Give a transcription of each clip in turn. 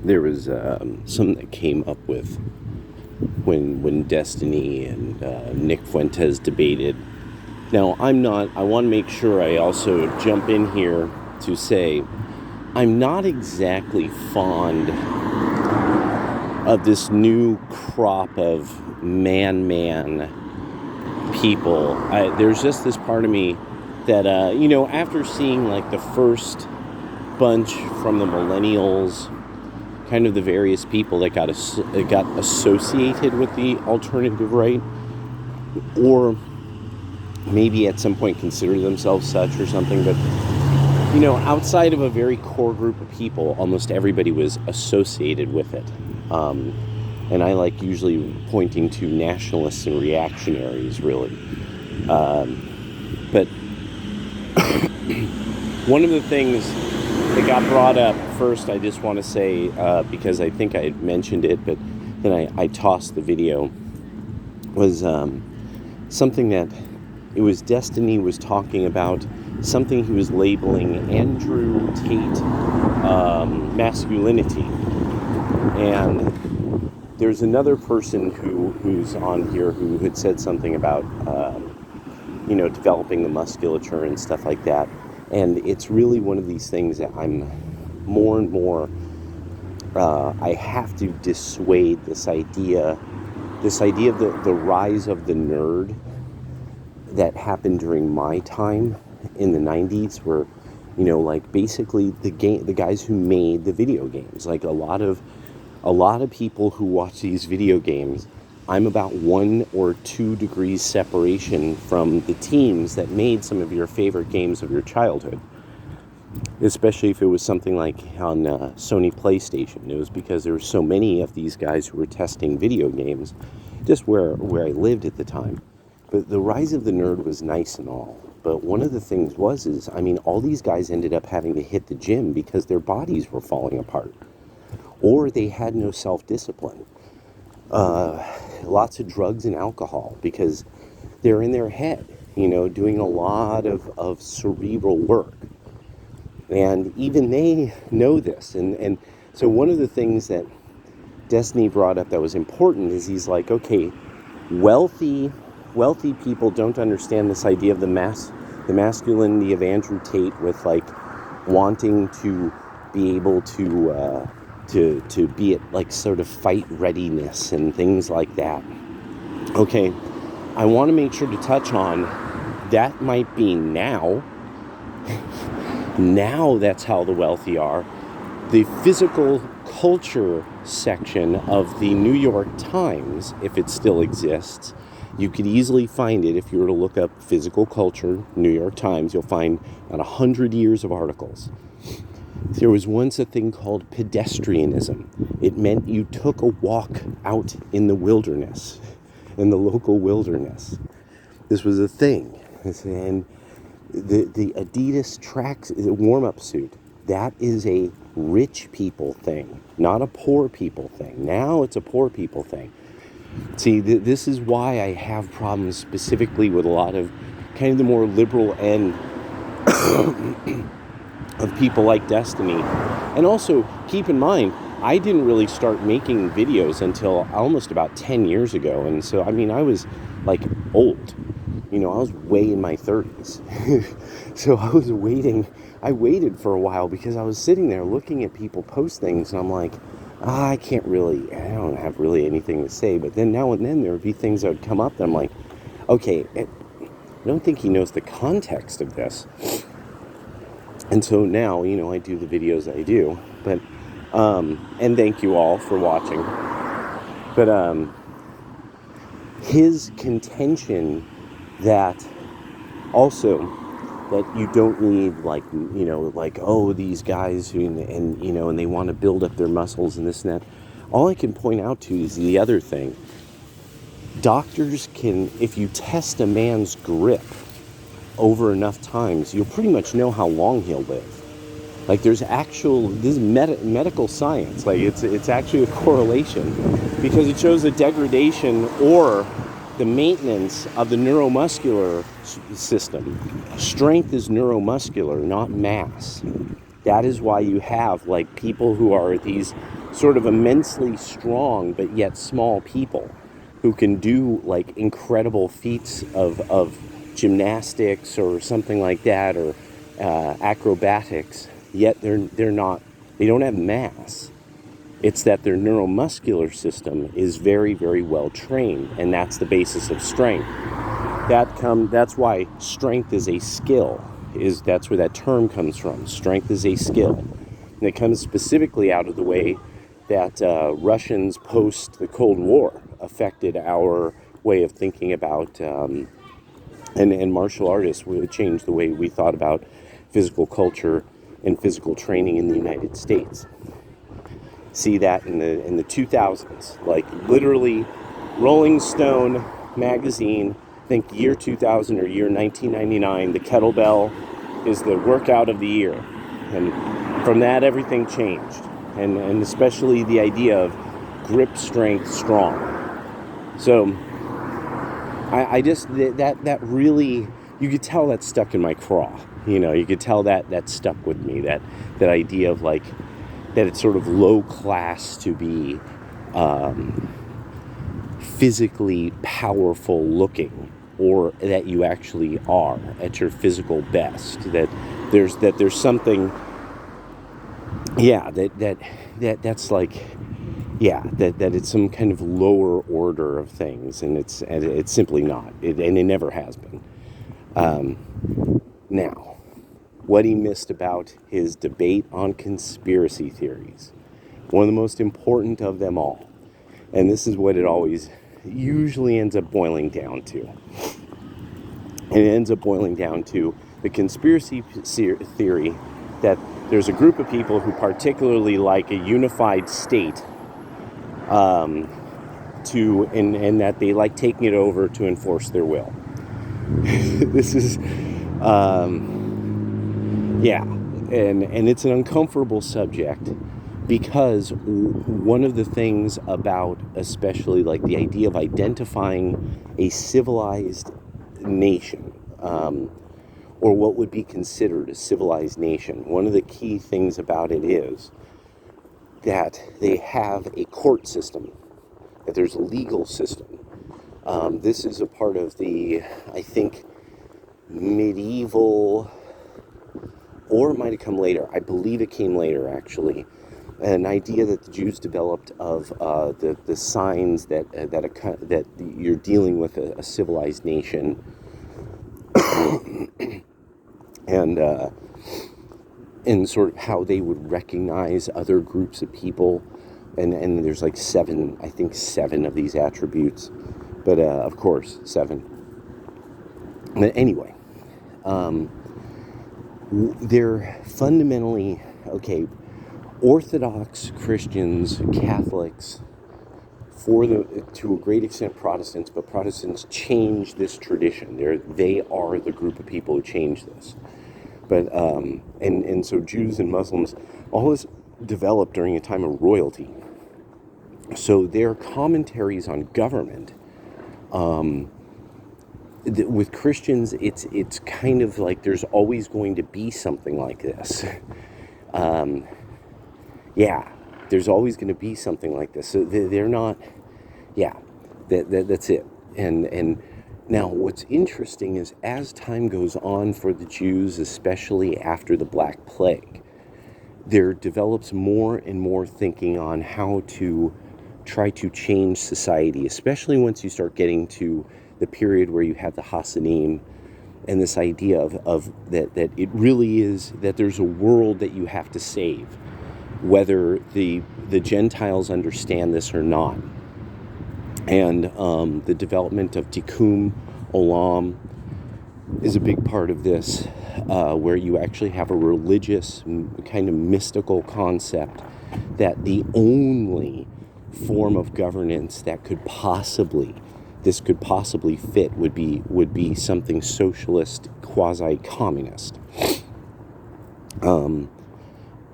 there was something that came up with when Destiny and Nick Fuentes debated. Now, I want to make sure I also jump in here to say I'm not exactly fond of this new crop of man people. There's just this part of me that, after seeing like the first bunch from the millennials, kind of the various people that got associated with the alternative right, or maybe at some point consider themselves such or something, but outside of a very core group of people, almost everybody was associated with it. And I like usually pointing to nationalists and reactionaries, really. But one of the things that got brought up first, I just want to say, because I think I had mentioned it, but then I tossed the video, was something that it was Destiny was talking about, something he was labeling Andrew Tate masculinity. And there's another person who's on here who had said something about, developing the musculature and stuff like that. And it's really one of these things that I'm more and more, I have to dissuade this idea of the rise of the nerd that happened during my time in the 90s, where, basically the guys who made the video games, like a lot of people who watch these video games, I'm about 1 or 2 degrees separation from the teams that made some of your favorite games of your childhood. Especially if it was something like on Sony PlayStation. It was because there were so many of these guys who were testing video games, just where I lived at the time. But the rise of the nerd was nice and all. But one of the things is all these guys ended up having to hit the gym because their bodies were falling apart. Or they had no self-discipline. Lots of drugs and alcohol, because they're in their head, doing a lot of cerebral work. And even they know this. And so one of the things that Destiny brought up that was important is he's like, okay, wealthy people don't understand this idea of the masculinity of Andrew Tate, with like wanting to be able to be at like sort of fight readiness and things like that. Okay, I want to make sure to touch on that might be now. Now that's how the wealthy are. The physical culture section of the New York Times, if it still exists, you could easily find it. If you were to look up physical culture, New York Times, you'll find about 100 years of articles. There was once a thing called pedestrianism. It meant you took a walk out in the wilderness, in the local wilderness. This was a thing. And the Adidas tracks, the warm-up suit, that is a rich people thing, not a poor people thing. Now it's a poor people thing. See, this is why I have problems specifically with a lot of kind of the more liberal end of people like Destiny. And also, keep in mind, I didn't really start making videos until almost about 10 years ago. And so, I was like old. I was way in my 30s. So I waited for a while because I was sitting there looking at people post things, and I'm like, I don't have really anything to say. But then now and then there would be things that would come up that I'm like, okay, I don't think he knows the context of this. And so now, I do the videos that I do. But, and thank you all for watching. But his contention that also that you don't need these guys who, and they want to build up their muscles and this and that. All I can point out to is the other thing. Doctors can, if you test a man's grip over enough times, you'll pretty much know how long he'll live. Like this is medical science. Like it's actually a correlation, because it shows a degradation or the maintenance of the neuromuscular system. Strength is neuromuscular, not mass. That is why you have like people who are these sort of immensely strong but yet small people who can do like incredible feats of gymnastics or something like that, or acrobatics, yet they're not, they don't have mass. It's that their neuromuscular system is very, very well trained, and that's the basis of strength. That's why strength is a skill. That's where that term comes from. Strength is a skill, and it comes specifically out of the way that Russians post the Cold War affected our way of thinking about, and martial artists would change the way we thought about physical culture and physical training in the United States. See that in the 2000s, like literally Rolling Stone magazine, think year 2000 or year 1999, the kettlebell is the workout of the year. And from that, everything changed. And especially the idea of grip strength strong. So I just, that really, you could tell that stuck in my craw. You could tell that stuck with me, that idea of like, that it's sort of low class to be physically powerful looking, or that you actually are at your physical best. That there's something, that's like, that it's some kind of lower order of things, and it's simply not, and it never has been. Now, what he missed about his debate on conspiracy theories, one of the most important of them all, and this is what it always usually ends up boiling down to. And it ends up boiling down to the conspiracy theory that there's a group of people who particularly like a unified state, and that they like taking it over to enforce their will. This is, and it's an uncomfortable subject, because one of the things about, especially like the idea of identifying a civilized nation, or what would be considered a civilized nation, one of the key things about it is that they have a court system, that there's a legal system. This is a part of the, I think, medieval, or it might have come later. I believe it came later, actually. An idea that the Jews developed of the signs that you're dealing with a civilized nation, and sort of how they would recognize other groups of people, and there's like seven of these attributes, but of course 7. But anyway, they're fundamentally, Orthodox Christians, Catholics, to a great extent Protestants, but Protestants change this tradition. They are the group of people who change this. But and so Jews and Muslims, all this developed during a time of royalty. So their commentaries on government, with Christians, it's kind of like there's always going to be something like this. There's always going to be something like this. So they're not, that's it. And now what's interesting is, as time goes on for the Jews, especially after the Black Plague, there develops more and more thinking on how to try to change society, especially once you start getting to the period where you have the Hasidim, and this idea of that it really is that there's a world that you have to save, whether the Gentiles understand this or not. And the development of Tikkun Olam is a big part of this, where you actually have a religious kind of mystical concept that the only form of governance that could possibly fit would be something socialist, quasi-communist.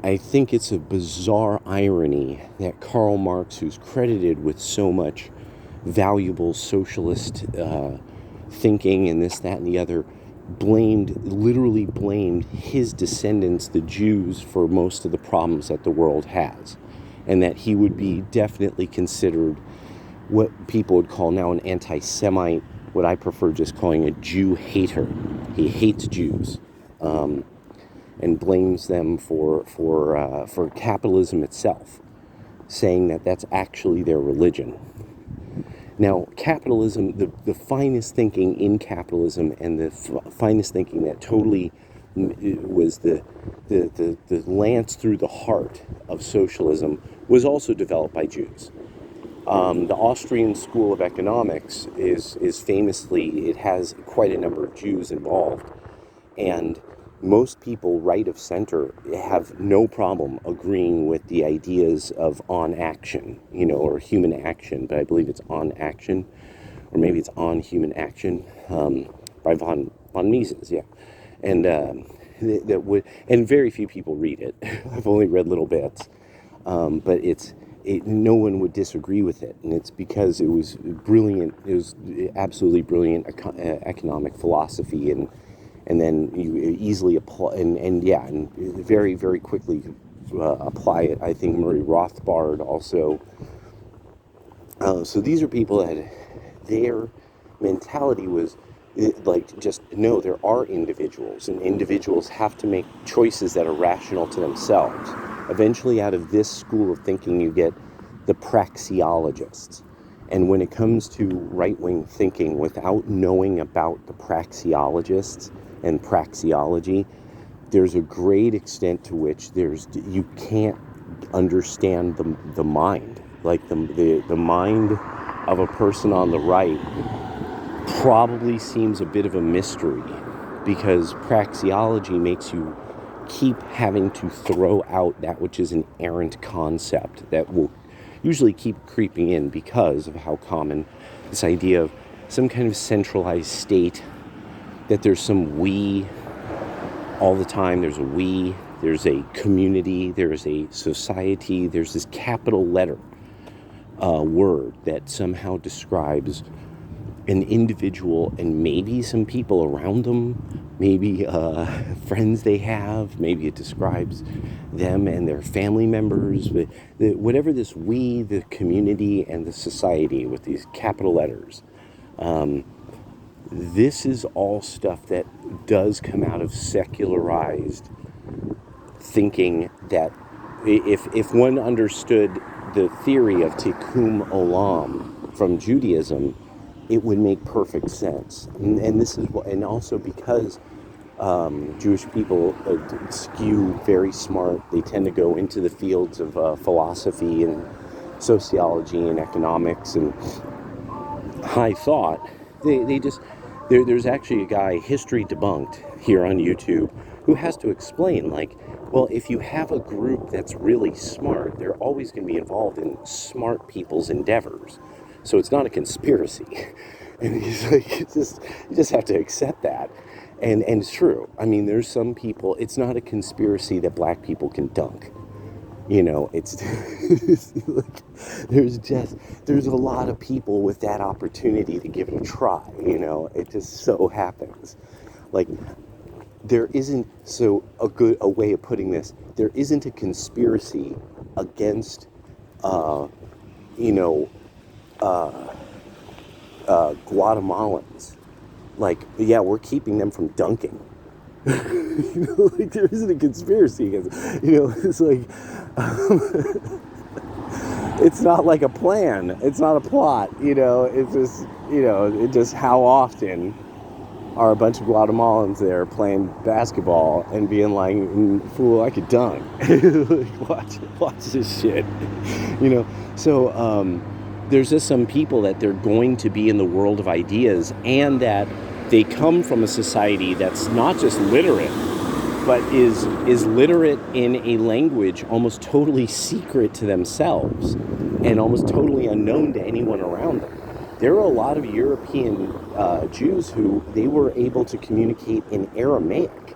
I think it's a bizarre irony that Karl Marx, who's credited with so much valuable socialist thinking and this, that, and the other, literally blamed his descendants, the Jews, for most of the problems that the world has. and that he would be definitely considered what people would call now an anti-Semite, what I prefer just calling a Jew hater. He hates Jews, and blames them for capitalism itself, saying that that's actually their religion. Now, capitalism, the finest thinking in capitalism, and the finest thinking that totally was the lance through the heart of socialism, was also developed by Jews. The Austrian School of Economics is famously, it has quite a number of Jews involved, and most people right of center have no problem agreeing with the ideas of on action, or human action, but I believe it's on action, or maybe it's on human action, by von Mises, yeah. And and very few people read it. I've only read little bits, but no one would disagree with it, and it's because it was brilliant. It was absolutely brilliant economic philosophy, and then you easily apply, and very, very quickly apply it. I think Murray Rothbard also. So these are people that their mentality was no, there are individuals, and individuals have to make choices that are rational to themselves. Eventually, out of this school of thinking, you get the praxeologists. And when it comes to right-wing thinking, without knowing about the praxeologists and praxeology, there's a great extent to which you can't understand the mind. Like the mind of a person on the right probably seems a bit of a mystery, because praxeology makes you keep having to throw out that which is an errant concept that will usually keep creeping in because of how common this idea of some kind of centralized state, that there's some we all the time. There's a we, there's a community, there's a society, there's this capital letter word that somehow describes an individual and maybe some people around them, maybe friends they have, maybe it describes them and their family members, but whatever this we, the community, and the society with these capital letters, this is all stuff that does come out of secularized thinking, that if one understood the theory of tikkun olam from Judaism, it would make perfect sense. And this is what, and also because Jewish people skew very smart, they tend to go into the fields of philosophy and sociology and economics and high thought. There's actually a guy, History Debunked, here on YouTube, who has to explain, well, if you have a group that's really smart, they're always going to be involved in smart people's endeavors. So it's not a conspiracy. And he's like, you just have to accept that. And it's true. I mean, there's some people, it's not a conspiracy that black people can dunk. It's there's a lot of people with that opportunity to give it a try. It just so happens. There isn't, a way of putting this, there isn't a conspiracy against, Guatemalans. We're keeping them from dunking. There isn't a conspiracy against, it's it's not like a plan. It's not a plot, it's just, it just how often are a bunch of Guatemalans there playing basketball and being like, fool, I could dunk. Watch this shit, So there's just some people that they're going to be in the world of ideas, and that they come from a society that's not just literate, but is literate in a language almost totally secret to themselves and almost totally unknown to anyone around them. There are a lot of European Jews who they were able to communicate in Aramaic.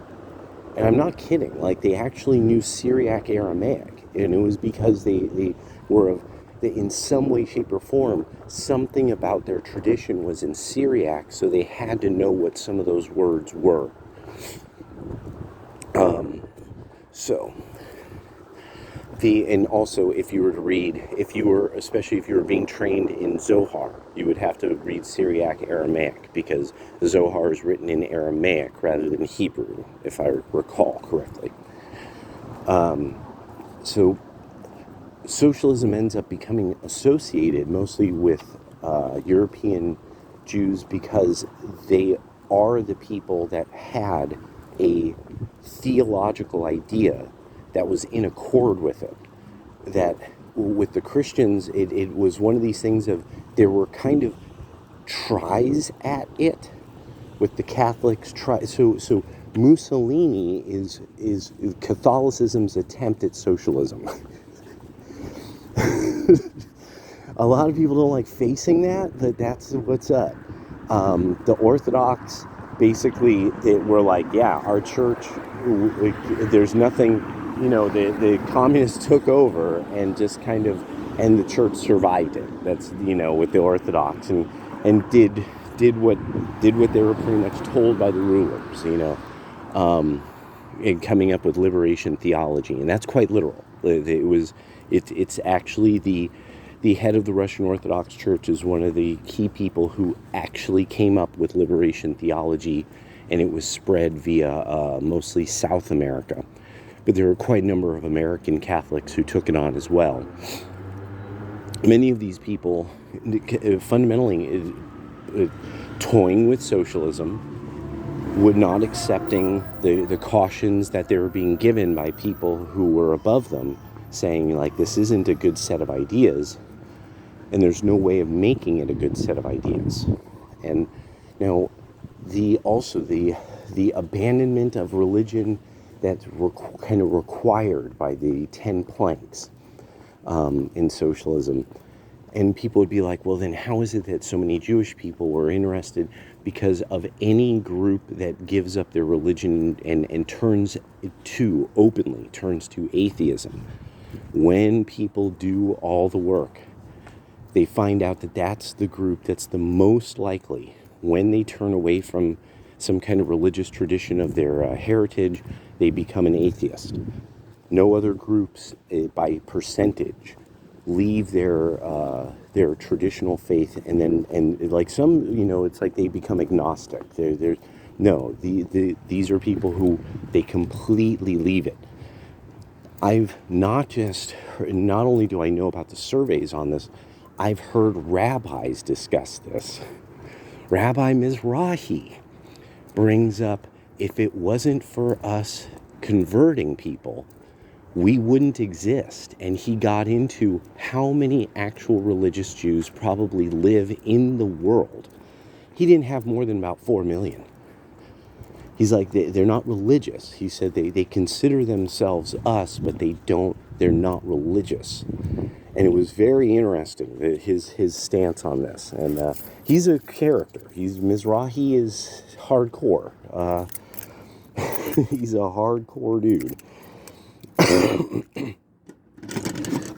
And I'm not kidding. They actually knew Syriac Aramaic. And it was because they were in some way, shape, or form, something about their tradition was in Syriac, so they had to know what some of those words were. And also, if you were to read, especially if you were being trained in Zohar, you would have to read Syriac Aramaic, because the Zohar is written in Aramaic rather than Hebrew, if I recall correctly. So socialism ends up becoming associated mostly with European Jews, because they are the people that had a theological idea that was in accord with it. That with the Christians, it was one of these things of, there were kind of tries at it. With the Catholics, so Mussolini is Catholicism's attempt at socialism. A lot of people don't like facing that, but that's what's up. The Orthodox basically were like, yeah, our church, there's nothing, the communists took over and just kind of, and the church survived it. That's, with the Orthodox, and did what they were pretty much told by the rulers, and coming up with liberation theology, and that's quite literal. It's actually the head of the Russian Orthodox Church is one of the key people who actually came up with liberation theology, and it was spread via mostly South America. But there are quite a number of American Catholics who took it on as well. Many of these people fundamentally toying with socialism, would not accepting the cautions that they were being given by people who were above them, saying, like, this isn't a good set of ideas, and there's no way of making it a good set of ideas. And now the abandonment of religion that's kind of required by the 10 planks in socialism. And people would be like, well, then how is it that so many Jewish people were interested? Because of any group that gives up their religion and turns to atheism. When people do all the work, they find out that that's the group that's the most likely, when they turn away from some kind of religious tradition of their heritage, they become an atheist. No other groups, by percentage, leave their traditional faith, and like some, it's like they become agnostic. These are people who they completely leave it. Not only do I know about the surveys on this, I've heard rabbis discuss this. Rabbi Mizrahi brings up, if it wasn't for us converting people, we wouldn't exist. And he got into how many actual religious Jews probably live in the world. He didn't have more than about 4 million. He's like, they're not religious. He said they consider themselves us, but they're not religious. And it was very interesting, his stance on this. And he's a character. Mizrahi is hardcore. He's a hardcore dude.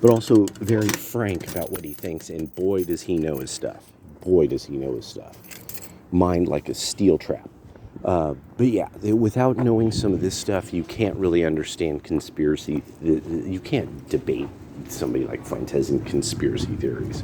But also very frank about what he thinks, and boy does he know his stuff. Mind like a steel trap. But yeah, without knowing some of this stuff, you can't really understand conspiracy. You can't debate somebody like Fuentes and conspiracy theories.